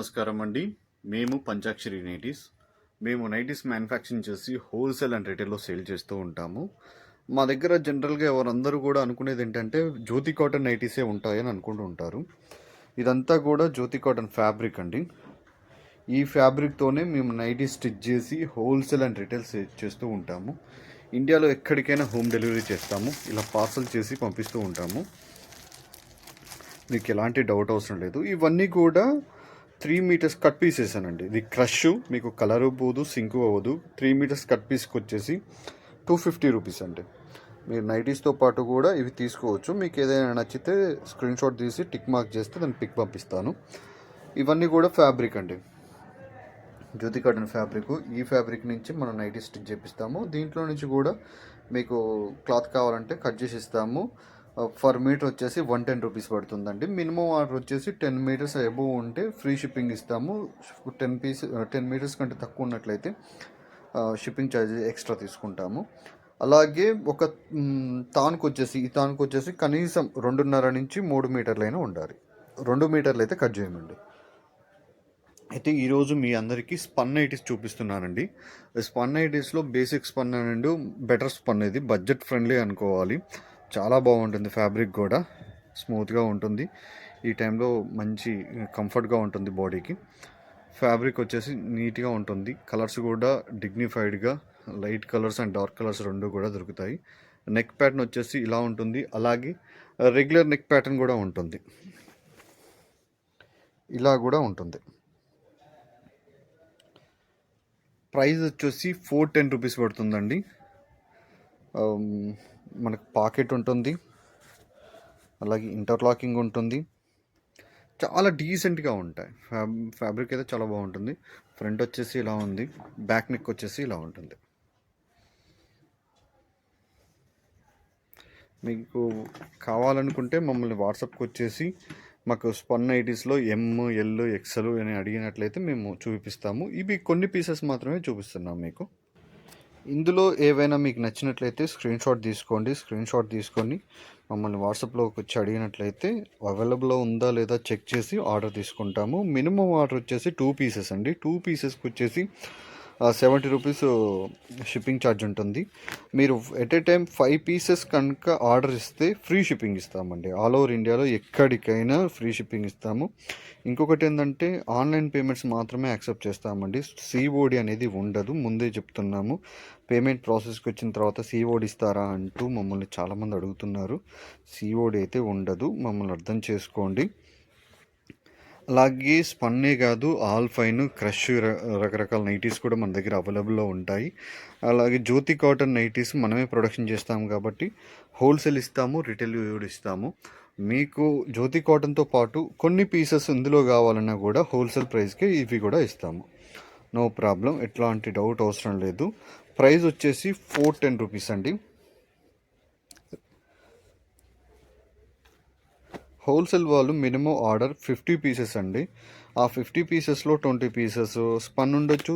నమస్కారం అండి. మేము పంచాక్షరి నైటీస్. మేము నైటీస్ మ్యానుఫ్యాక్చరింగ్ చేసి హోల్సేల్ అండ్ రిటైల్లో సేల్ చేస్తూ ఉంటాము. మా దగ్గర జనరల్గా ఎవరందరూ కూడా అనుకునేది ఏంటంటే జ్యోతి కాటన్ నైటీసే ఉంటాయని అనుకుంటూ ఉంటారు. ఇదంతా కూడా జ్యోతి కాటన్ ఫ్యాబ్రిక్ అండి. ఈ ఫ్యాబ్రిక్తోనే మేము నైటీస్ స్టిచ్ చేసి హోల్సేల్ అండ్ రిటైల్ సేల్ చేస్తూ ఉంటాము. ఇండియాలో ఎక్కడికైనా హోమ్ డెలివరీ చేస్తాము. ఇలా పార్సల్ చేసి పంపిస్తూ ఉంటాము. మీకు ఎలాంటి డౌట్ అవసరం లేదు. ఇవన్నీ కూడా 3 మీటర్స్ కట్ పీసెస్ అనండి. ఇది క్రష్, మీకు కలరు పోదు, సింకు అవ్వదు. 3 మీటర్స్ కట్ పీస్కి వచ్చేసి 250 రూపీస్ అండి. మీరు నైటీస్తో పాటు కూడా ఇవి తీసుకోవచ్చు. మీకు ఏదైనా నచ్చితే స్క్రీన్ షాట్ తీసి టిక్ మార్క్ చేస్తే దాన్ని పిక్ పంపిస్తాను. ఇవన్నీ కూడా ఫ్యాబ్రిక్ అండి, జ్యోతి కాటన్ ఫ్యాబ్రిక్. ఈ ఫ్యాబ్రిక్ నుంచి మనం నైటీ స్టిచ్ చేపిస్తాము. దీంట్లో నుంచి కూడా మీకు క్లాత్ కావాలంటే కట్ చేసి ఇస్తాము. ఫర్ మీటర్ వచ్చేసి 110 రూపీస్ పడుతుందండి. మినిమం ఆర్డర్ వచ్చేసి 10 మీటర్స్ అబోవ్ ఉంటే ఫ్రీ షిప్పింగ్ ఇస్తాము. 10 మీటర్స్ కంటే తక్కువ ఉన్నట్లయితే షిప్పింగ్ ఛార్జెస్ ఎక్స్ట్రా తీసుకుంటాము. అలాగే ఒక ఈ తానుకు వచ్చేసి కనీసం 2.5 నుంచి 3 మీటర్లైనా ఉండాలి. 2 మీటర్లు అయితే కట్ చేయమండి. అయితే ఈరోజు మీ అందరికీ స్పన్ నైటీస్ చూపిస్తున్నానండి. స్పన్ నైటీస్లో basic spun and better spun, ఇది బడ్జెట్ ఫ్రెండ్లీ అనుకోవాలి. చాలా బాగుంటుంది. ఫ్యాబ్రిక్ కూడా స్మూత్గా ఉంటుంది. ఈ టైంలో మంచి కంఫర్ట్గా ఉంటుంది బాడీకి. ఫ్యాబ్రిక్ వచ్చేసి నీట్గా ఉంటుంది. కలర్స్ కూడా డిగ్నిఫైడ్గా light colours and dark colours రెండు కూడా దొరుకుతాయి. నెక్ ప్యాటర్న్ వచ్చేసి ఇలా ఉంటుంది. అలాగే రెగ్యులర్ నెక్ ప్యాటర్న్ కూడా ఉంటుంది. ఇలా కూడా ఉంటుంది. ప్రైస్ వచ్చేసి 410 రూపీస్ పడుతుందండి. మనకు పాకెట్ ఉంటుంది, అలాగే ఇంటర్లాకింగ్ ఉంటుంది. చాలా డీసెంట్గా ఉంటాయి. ఫ్యాబ్రిక్ అయితే చాలా బాగుంటుంది. ఫ్రంట్ వచ్చేసి ఇలా ఉంది, బ్యాక్ నెక్ వచ్చేసి ఇలా ఉంటుంది. మీకు కావాలనుకుంటే మమ్మల్ని వాట్సాప్కి వచ్చేసి మాకు స్పన్ నైటీస్లో ఎమ్, ఎల్, ఎక్సెల్ అని అడిగినట్లయితే మేము చూపిస్తాము. ఇవి కొన్ని పీసెస్ మాత్రమే చూపిస్తున్నాం మీకు. ఇందులో ఏవైనా మీకు నచ్చినట్లయితే స్క్రీన్ షాట్ తీసుకోండి. స్క్రీన్ షాట్ తీసుకొని మమ్మల్ని వాట్సాప్లోకి వచ్చి అడిగినట్లయితే అవైలబుల్లో ఉందా లేదా చెక్ చేసి ఆర్డర్ తీసుకుంటాము. మినిమం ఆర్డర్ వచ్చేసి 2 పీసెస్ అండి. 2 పీసెస్కి వచ్చేసి 70 రూపీస్ షిప్పింగ్ ఛార్జ్ ఉంటుంది. మీరు ఎట్ ఏ టైం 5 పీసెస్ కనుక ఆర్డర్ ఇస్తే ఫ్రీ షిప్పింగ్ ఇస్తామండి. ఆల్ ఓవర్ ఇండియాలో ఎక్కడికైనా ఫ్రీ షిప్పింగ్ ఇస్తాము. ఇంకొకటి ఏంటంటే ఆన్లైన్ పేమెంట్స్ మాత్రమే యాక్సెప్ట్ చేస్తామండి. సిఓడి అనేది ఉండదు, ముందే చెప్తున్నాము. పేమెంట్ ప్రాసెస్కి వచ్చిన తర్వాత సిఓడి ఇస్తారా అంటూ మమ్మల్ని చాలామంది అడుగుతున్నారు. సిఓడి అయితే ఉండదు, మమ్మల్ని అర్థం చేసుకోండి. అలాగే స్పన్నే కాదు, ఆల్ ఫైన్, క్రష్, రకరకాల నైటీస్ కూడా మన దగ్గర అవైలబుల్లో ఉంటాయి. అలాగే జ్యోతి కాటన్ నైటీస్ మనమే ప్రొడక్షన్ చేస్తాము కాబట్టి హోల్సేల్ ఇస్తాము, రిటైల్ కూడా ఇస్తాము. మీకు జ్యోతి కాటన్తో పాటు కొన్ని పీసెస్ ఇందులో కావాలన్నా కూడా హోల్సేల్ ప్రైస్కే ఇవి కూడా ఇస్తాము. నో ప్రాబ్లం, ఎట్లాంటి డౌట్ అవసరం లేదు. ప్రైస్ వచ్చేసి 410 రూపీస్ అండి. హోల్సేల్ వాళ్ళు మినిమం ఆర్డర్ 50 పీసెస్ అండి. ఆ 50 పీసెస్లో 20 పీసెస్ స్పన్ ఉండొచ్చు,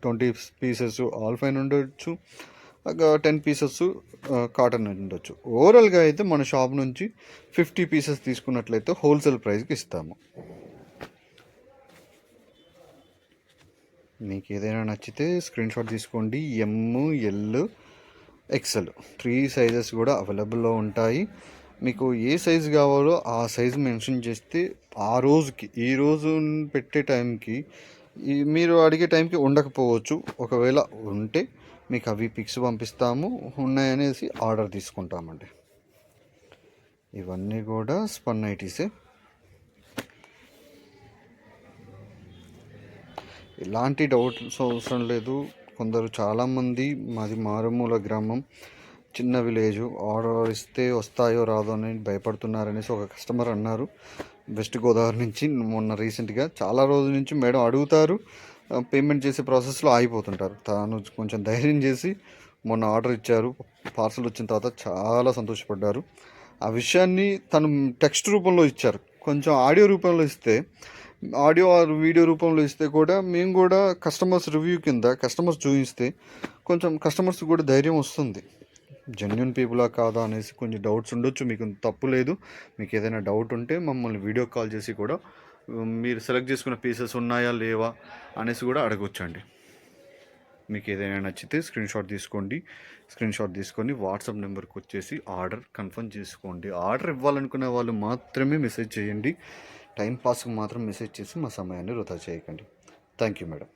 20 పీసెస్ ఆల్ ఫైన్ ఉండొచ్చు, 10 పీసెస్ కాటన్ ఉండొచ్చు. ఓవరాల్గా అయితే మన షాప్ నుంచి 50 పీసెస్ తీసుకున్నట్లయితే హోల్సేల్ ప్రైస్కి ఇస్తాము. మీకు ఏదైనా నచ్చితే స్క్రీన్ షాట్ తీసుకోండి. ఎమ్, ఎల్, ఎక్సెల్ 3 సైజెస్ కూడా అవైలబుల్లో ఉంటాయి. మీకు ఏ సైజు కావాలో ఆ సైజు మెన్షన్ చేస్తే ఆ రోజుకి, ఈ రోజు పెట్టే టైంకి, మీరు అడిగే టైంకి ఉండకపోవచ్చు. ఒకవేళ ఉంటే మీకు అవి పిక్స్ పంపిస్తాము. ఉన్నాయనేసి ఆర్డర్ తీసుకుంటామండి. ఇవన్నీ కూడా స్పన్ నైటీసే. ఎలాంటి డౌట్స్ అవసరం లేదు. కొందరు చాలామంది, మాది మారుమూల గ్రామం, చిన్న విలేజ్, ఆర్డర్ ఇస్తే వస్తాయో రాదో అని భయపడుతున్నారనేసి ఒక కస్టమర్ అన్నారు వెస్ట్ గోదావరి నుంచి. మొన్న రీసెంట్గా చాలా రోజుల నుంచి మేడం అడుగుతారు, పేమెంట్ చేసే ప్రాసెస్లో ఆగిపోతుంటారు. తాను కొంచెం ధైర్యం చేసి మొన్న ఆర్డర్ ఇచ్చారు. పార్సల్ వచ్చిన తర్వాత చాలా సంతోషపడ్డారు. ఆ విషయాన్ని తను టెక్స్ట్ రూపంలో ఇచ్చారు. కొంచెం ఆడియో రూపంలో ఇస్తే, ఆడియో ఆర్ వీడియో రూపంలో ఇస్తే కూడా మేము కూడా కస్టమర్స్ రివ్యూ కింద కస్టమర్స్ చూపిస్తే కొంచెం కస్టమర్స్ కూడా ధైర్యం వస్తుంది. జెన్యున్ పీపులా కాదా అనేసి కొంచెం డౌట్స్ ఉండొచ్చు. మీకు తప్పు లేదు. మీకు ఏదైనా డౌట్ ఉంటే మమ్మల్ని వీడియో కాల్ చేసి కూడా మీరు సెలెక్ట్ చేసుకున్న పీసెస్ ఉన్నాయా లేవా అనేసి కూడా అడగొచ్చండి. మీకు ఏదైనా నచ్చితే స్క్రీన్ షాట్ తీసుకొని వాట్సాప్ నెంబర్కి వచ్చేసి ఆర్డర్ కన్ఫర్మ్ చేసుకోండి. ఆర్డర్ ఇవ్వాలనుకునే వాళ్ళు మాత్రమే మెసేజ్ చేయండి. టైం పాస్కి మాత్రం మెసేజ్ చేసి మా సమయాన్ని వృధా చేయకండి. Thank you madam.